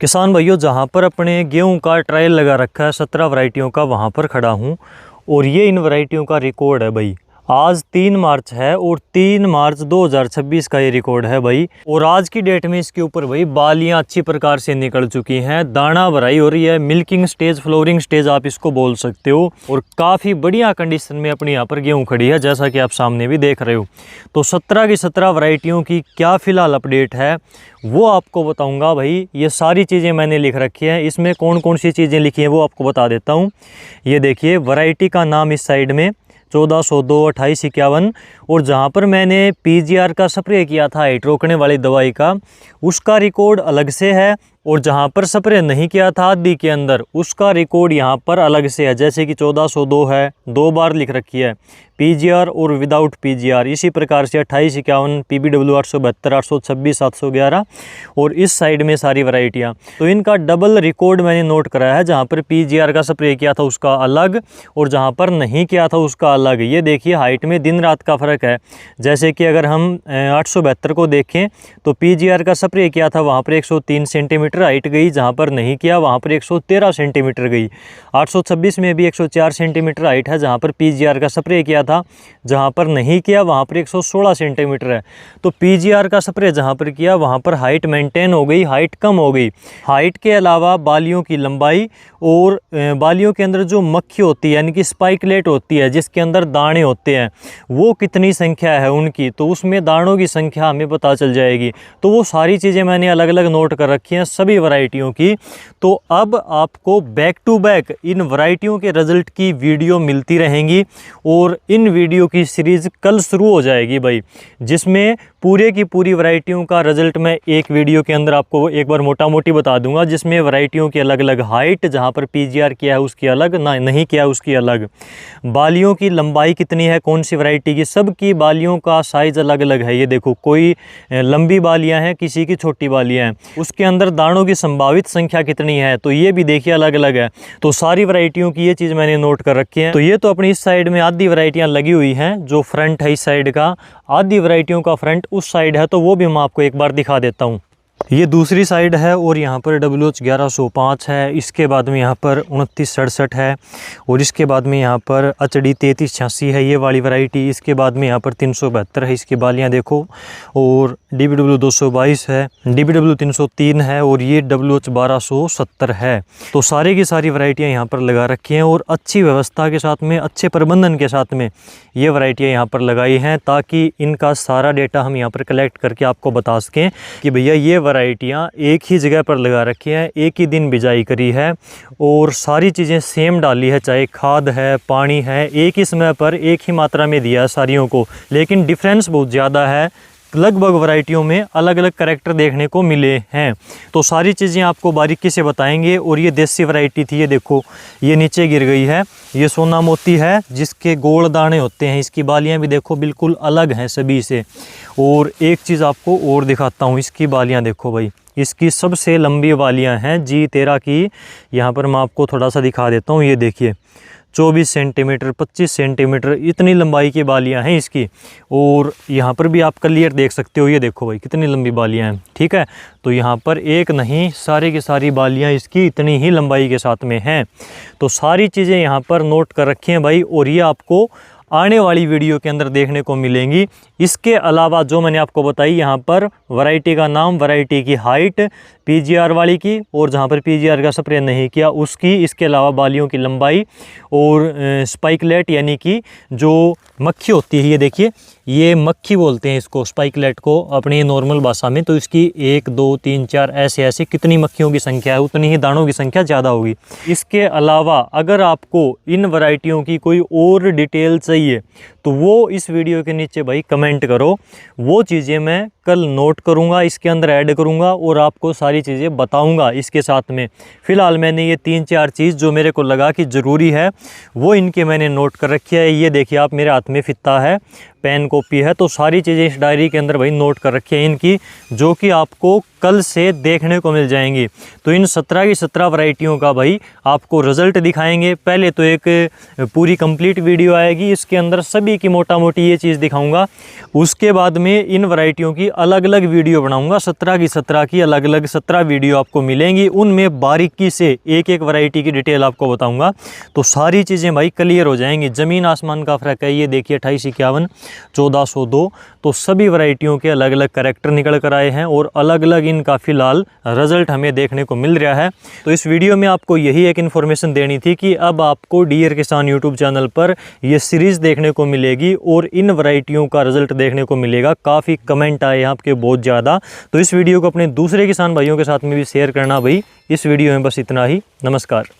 किसान भाइयों, जहाँ पर अपने गेहूं का ट्रायल लगा रखा है 17 वैरायटियों का, वहाँ पर खड़ा हूँ और ये इन वैरायटियों का रिकॉर्ड है भाई। आज 3 मार्च है और 3 मार्च 2026 का ये रिकॉर्ड है भाई। और आज की डेट में इसके ऊपर भाई बालियाँ अच्छी प्रकार से निकल चुकी हैं, दाना भराई हो रही है, मिल्किंग स्टेज, फ्लोरिंग स्टेज आप इसको बोल सकते हो। और काफ़ी बढ़िया कंडीशन में अपनी यहाँ पर गेहूँ खड़ी है, जैसा कि आप सामने भी देख रहे हो। तो 17 की 17 वैरायटियों की क्या फ़िलहाल अपडेट है वो आपको बताऊंगा भाई। ये सारी चीज़ें मैंने लिख रखी हैं, इसमें कौन कौन सी चीज़ें लिखी हैं वो आपको बता देता हूँ। ये देखिए, वैरायटी का नाम इस साइड में 1402 2851, और जहाँ पर मैंने पीजीआर का स्प्रे किया था हाइट रोकने वाली दवाई का, उसका रिकॉर्ड अलग से है। और जहाँ पर स्प्रे नहीं किया था आदि के अंदर, उसका रिकॉर्ड यहाँ पर अलग से है। जैसे कि 1402 है, 2 बार लिख रखी है पीजीआर और विदाउट पीजीआर। इसी प्रकार से 2851, पीबीडब्ल्यू 872, 826, 711 और इस साइड में सारी वैरायटियाँ। तो इनका डबल रिकॉर्ड मैंने नोट कराया है। जहाँ पर पीजीआर का स्प्रे किया था उसका अलग, और जहाँ पर नहीं किया था उसका अलग। ये देखिए, हाइट में दिन रात का फ़र्क है। जैसे कि अगर हम 872 को देखें तो पीजीआर का स्प्रे किया था वहाँ पर 103 सेंटीमीटर हाइट गई, जहाँ पर नहीं किया वहाँ पर 113 सेंटीमीटर गई। 826 में भी 104 सेंटीमीटर हाइट है, जहाँ पर पीजीआर का स्प्रे किया था, जहाँ पर नहीं किया वहाँ पर 116 सेंटीमीटर है। तो पीजीआर का स्प्रे जहाँ पर किया वहाँ पर हाइट मेंटेन हो गई, हाइट कम हो गई। हाइट के अलावा बालियों की लंबाई और बालियों के अंदर जो मक्खी होती है, यानी कि स्पाइकलेट होती है, जिसके अंदर दाने होते हैं, वो कितनी संख्या है उनकी, तो उसमें दानों की संख्या हमें पता चल जाएगी। तो वो सारी चीज़ें मैंने अलग अलग नोट कर रखी हैं सभी वैरायटियों की। तो अब आपको बैक टू बैक इन वैरायटियों के रिजल्ट की वीडियो मिलती रहेंगी, और इन वीडियो की सीरीज़ कल शुरू हो जाएगी भाई, जिसमें पूरे की पूरी वैरायटियों का रिजल्ट मैं एक वीडियो के अंदर आपको एक बार मोटा मोटी बता दूंगा, जिसमें वैरायटियों की अलग अलग हाइट, जहाँ पर पीजीआर किया है उसकी अलग, ना नहीं किया उसकी अलग, बालियों की लंबाई कितनी है कौन सी वैरायटी की, सब की बालियों का साइज़ अलग अलग है। ये देखो, कोई लंबी बालियाँ हैं, किसी की छोटी बालियाँ हैं, उसके अंदर दानों की संभावित संख्या कितनी है, तो ये भी देखिए अलग अलग है। तो सारी वैरायटियों की ये चीज़ मैंने नोट कर रखी है। तो ये तो अपनी इस साइड में आधी वैरायटियाँ लगी हुई हैं, जो फ्रंट है इस साइड का, आधी वैरायटियों का फ्रंट उस साइड है, तो वो भी मैं आपको एक बार दिखा देता हूँ। ये दूसरी साइड है, और यहाँ पर WH 1105 है, इसके बाद में यहाँ पर 2967 है, और इसके बाद में यहाँ पर HD 3386 है ये वाली वैरायटी। इसके बाद में यहाँ पर 372 है, इसकी बालियाँ देखो, और DBW 222 है, DBW 303 है, और ये WH 1270 है। तो सारे की सारी वैरायटियाँ यहाँ पर लगा रखी हैं, और अच्छी व्यवस्था के साथ में, अच्छे प्रबंधन के साथ में ये वैरायटियाँ यहाँ पर लगाई हैं, ताकि इनका सारा डेटा हम यहाँ पर कलेक्ट करके आपको बता सकें कि भैया ये वैरायटियाँ एक ही जगह पर लगा रखी हैं, एक ही दिन बिजाई करी है, और सारी चीज़ें सेम डाली है, चाहे खाद है, पानी है, एक ही समय पर एक ही मात्रा में दिया है सारियों को। लेकिन डिफरेंस बहुत ज़्यादा है, लगभग वैरायटियों में अलग अलग कैरेक्टर देखने को मिले हैं। तो सारी चीज़ें आपको बारीकी से बताएंगे। और ये देसी वैरायटी थी, ये देखो ये नीचे गिर गई है, ये सोना मोती है, जिसके गोल दाने होते हैं। इसकी बालियां भी देखो बिल्कुल अलग हैं सभी से। और एक चीज़ आपको और दिखाता हूँ, इसकी बालियां देखो भाई, इसकी सबसे लंबी बालियां हैं G13 की। यहाँ पर मैं आपको थोड़ा सा दिखा देता हूँ, ये देखिए 24 सेंटीमीटर, 25 सेंटीमीटर इतनी लंबाई की बालियां हैं इसकी। और यहाँ पर भी आप क्लियर देख सकते हो, ये देखो भाई कितनी लंबी बालियां हैं, ठीक है। तो यहाँ पर एक नहीं, सारी की सारी बालियां इसकी इतनी ही लंबाई के साथ में हैं। तो सारी चीज़ें यहाँ पर नोट कर रखी हैं भाई, और ये आपको आने वाली वीडियो के अंदर देखने को मिलेंगी। इसके अलावा जो मैंने आपको बताई, यहाँ पर वैरायटी का नाम, वैरायटी की हाइट, पीजीआर वाली की, और जहाँ पर पीजीआर का स्प्रे नहीं किया उसकी, इसके अलावा बालियों की लंबाई, और स्पाइकलेट यानी कि जो मक्खी होती है, ये देखिए ये मक्खी बोलते हैं इसको, स्पाइकलेट को अपनी नॉर्मल भाषा में। तो इसकी 1 2 3 4 ऐसे ऐसे कितनी मक्खियों की संख्या है, उतनी ही दानों की संख्या ज़्यादा होगी। इसके अलावा अगर आपको इन वैरायटियों की कोई और डिटेल चाहिए तो वो इस वीडियो के नीचे भाई कमेंट करो, वो चीज़ें मैं कल नोट करूँगा, इसके अंदर ऐड करूँगा, और आपको सारी चीज़ें बताऊँगा इसके साथ में। फ़िलहाल मैंने ये 3-4 चीज़ जो मेरे को लगा कि ज़रूरी है, वो इनके मैंने नोट कर रखी है। ये देखिए आप, मेरे हाथ में फित्ता है, पेन कॉपी है, तो सारी चीज़ें इस डायरी के अंदर भाई नोट कर रखी है इनकी, जो कि आपको कल से देखने को मिल जाएंगी। तो इन 17 की 17 वैरायटियों का भाई आपको रिजल्ट दिखाएंगे। पहले तो एक पूरी कंप्लीट वीडियो आएगी, इसके अंदर सभी की मोटा मोटी ये चीज़ दिखाऊंगा। उसके बाद में इन वैरायटियों की अलग अलग वीडियो बनाऊंगा। 17 की 17 की अलग अलग 17 वीडियो आपको मिलेंगी, उनमें बारीकी से एक एक वैरायटी की डिटेल आपको बताऊंगा। तो सारी चीज़ें भाई क्लियर हो जाएंगी। ज़मीन आसमान का फ़र्क है। ये देखिए 2851 1402, तो सभी वैरायटियों के अलग अलग कैरेक्टर निकल कर आए हैं और अलग अलग इनका फ़िलहाल रिजल्ट हमें देखने को मिल रहा है। तो इस वीडियो में आपको यही एक इन्फॉर्मेशन देनी थी कि अब आपको डियर किसान यूट्यूब चैनल पर ये सीरीज़ देखने को मिलेगी और इन वैरायटियों का रिजल्ट देखने को मिलेगा। काफ़ी कमेंट आए हैं आपके बहुत ज़्यादा, तो इस वीडियो को अपने दूसरे किसान भाइयों के साथ में भी शेयर करना भाई। इस वीडियो में बस इतना ही। नमस्कार।